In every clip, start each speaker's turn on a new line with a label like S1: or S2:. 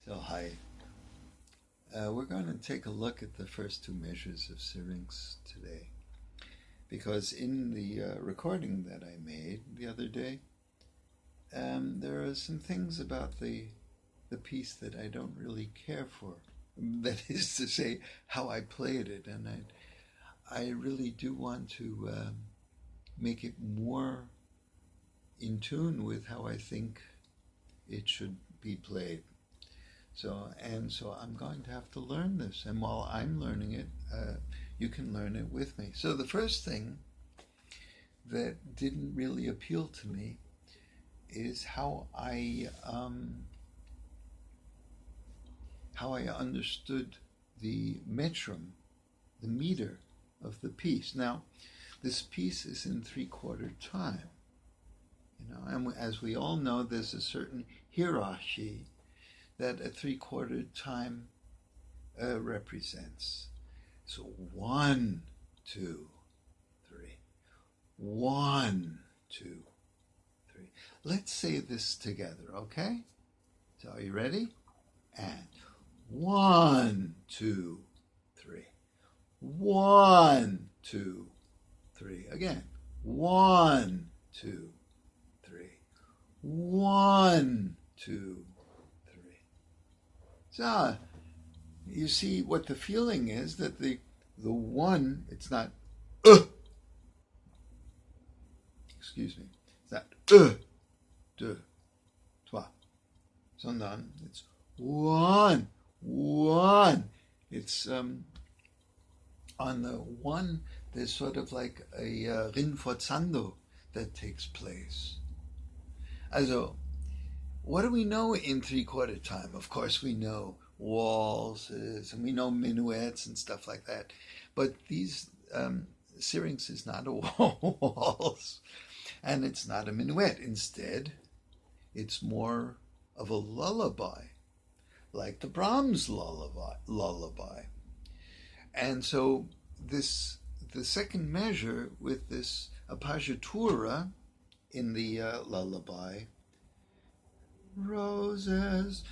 S1: So hi, we're going to take a look at the first two measures of Syrinx today, because in the recording that I made the other day, there are some things about the piece that I don't really care for. That is to say, how I played it, and I really do want to make it more in tune with how I think it should be played. So I'm going to have to learn this, and while I'm learning it, you can learn it with me. So the first thing that didn't really appeal to me is how I understood the metrum, the meter of the piece. Now, this piece is in 3/4 time, and as we all know, there's a certain hierarchy that a 3/4 time represents. So 1, 2, 3. 1, 2, 3. Let's say this together, okay? So are you ready? And 1, 2, 3. 1, 2, 3. Again. 1, 2, 3. 1, 2, 3. So you see what the feeling is, that the one, it's not excuse me, it's not deux, trois, sondern it's one. It's on the one, there's sort of like a rinforzando that takes place. Also, what do we know in 3/4 time? Of course, we know waltzes and we know minuets and stuff like that. But these Syrinx is not a waltz, and it's not a minuet. Instead, it's more of a lullaby, like the Brahms lullaby. And so the second measure with this apaggiatura in the lullaby, roses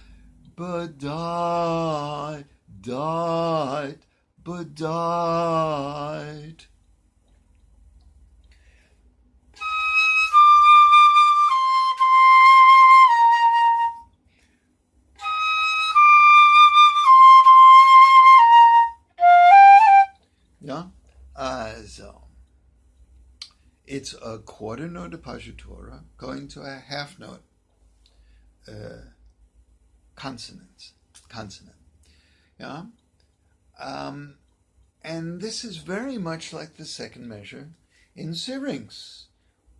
S1: bedight, bedight. Yeah? So it's a quarter note apaggiatura going to a half note consonant. Yeah? And this is very much like the second measure in Syrinx,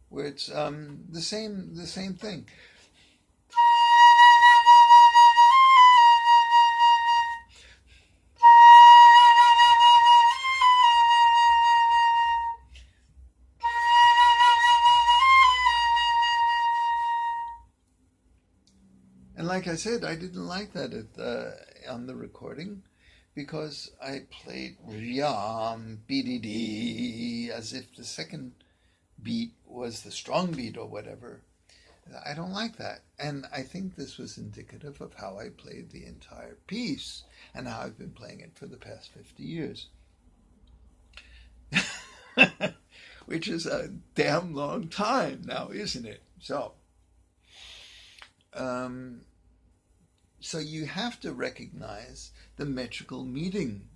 S1: where it's the same thing. And like I said, I didn't like that on the recording, because I played yam, bdd, as if the second beat was the strong beat or whatever. I don't like that. And I think this was indicative of how I played the entire piece and how I've been playing it for the past 50 years. Which is a damn long time now, isn't it? So you have to recognize the metrical meaning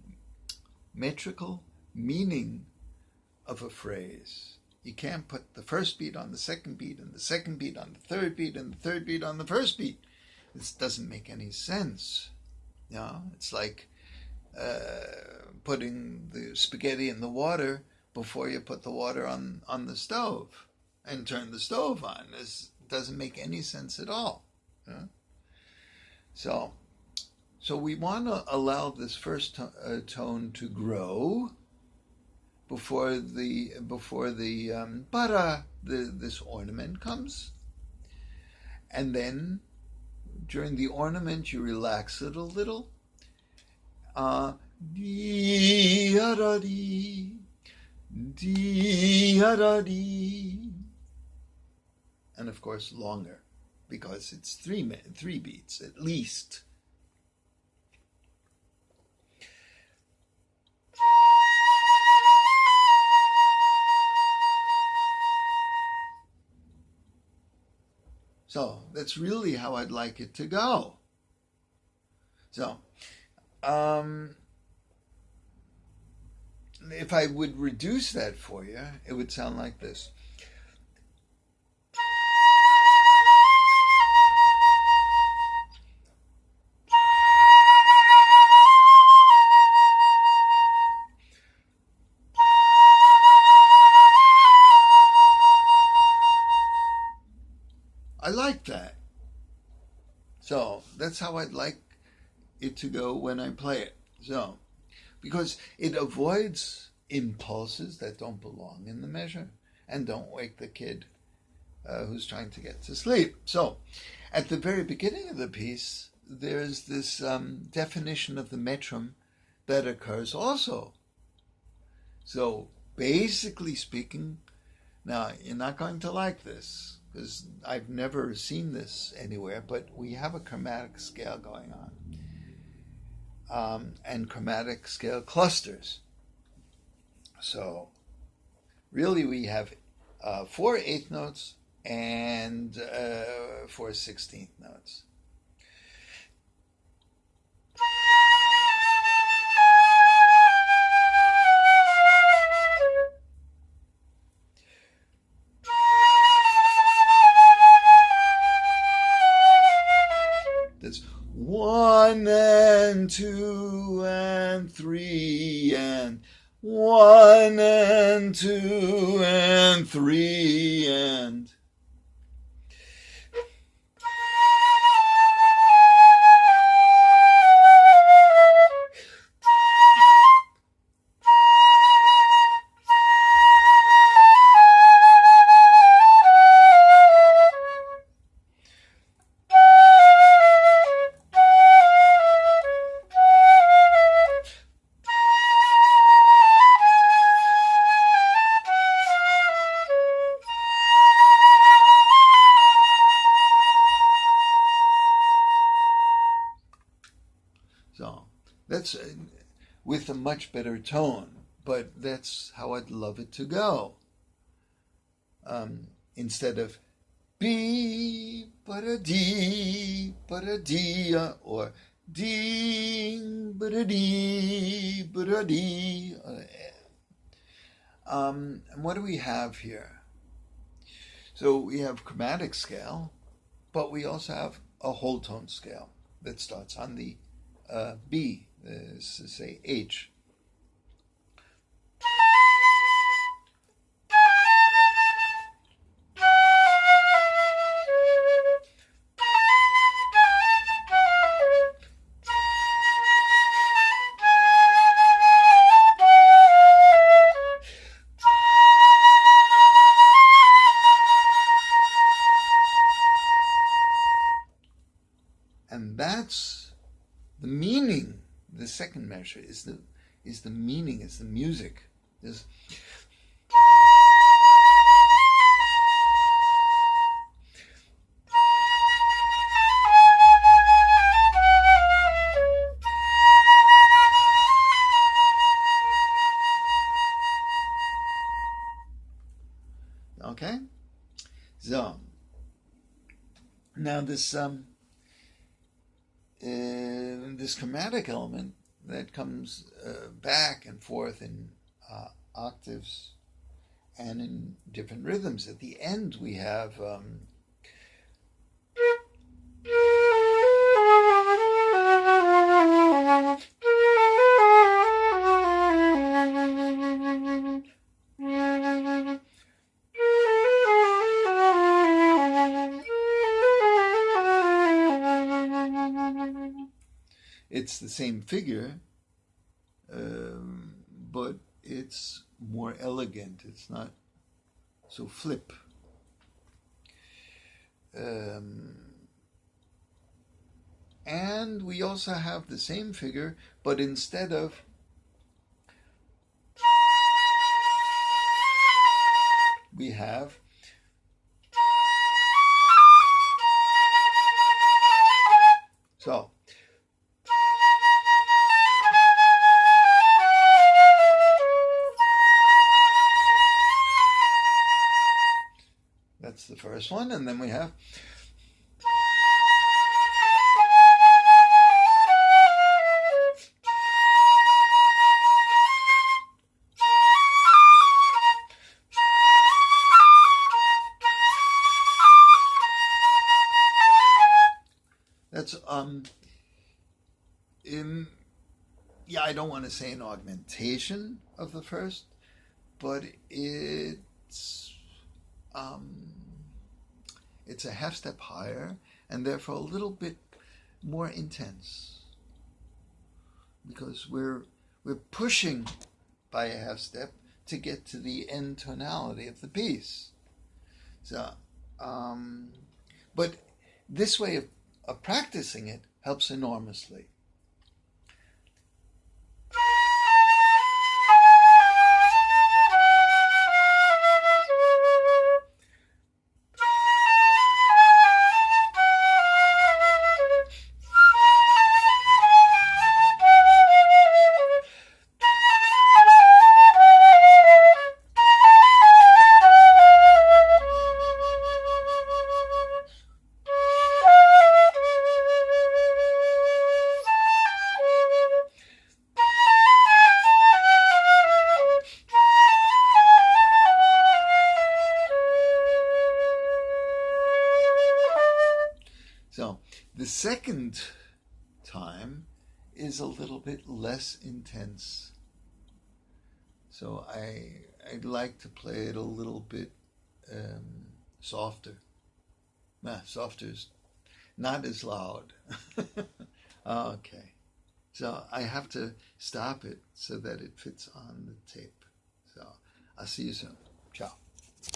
S1: of a phrase. You can't put the first beat on the second beat, and the second beat on the third beat, and the third beat on the first beat. This doesn't make any sense. It's like putting the spaghetti in the water before you put the water on the stove and turn the stove on. This doesn't make any sense at all. So we want to allow this first tone to grow before the para, this ornament comes, and then during the ornament you relax it a little. Di-a-da-dee, di-a-da-dee, and of course longer, because it's three beats at least. So that's really how I'd like it to go. So, if I would reduce that for you, it would sound like this. I like that. So that's how I'd like it to go when I play it. So, because it avoids impulses that don't belong in the measure and don't wake the kid who's trying to get to sleep. So, at the very beginning of the piece, there's this definition of the metrum that occurs also. So, basically speaking, now you're not going to like this because I've never seen this anywhere, but we have a chromatic scale going on and chromatic scale clusters. So, really, we have 4 eighth notes and 4 16th notes. There's 1 and 2 and 3 and 1 and 2 and 3 and so that's with a much better tone, but that's how I'd love it to go. Instead of B, but a D, or ding, but a D, but a D. And what do we have here? So we have chromatic scale, but we also have a whole tone scale that starts on the B, say H. And that's the meaning. The second measure is the meaning, is the music. Okay? So, now this chromatic element that comes back and forth in octaves and in different rhythms. At the end, we have it's the same figure, but it's more elegant. It's not so flip. And we also have the same figure, but instead of we have so that's the first one, and then we have yeah, I don't want to say an augmentation of the first, but it's a half step higher and therefore a little bit more intense, because we're pushing by a half step to get to the end tonality of the piece. So, but this way of practicing it helps enormously. So the second time is a little bit less intense. So I'd like to play it a little bit softer. Softer is not as loud. Okay. So I have to stop it so that it fits on the tape. So I'll see you soon. Ciao.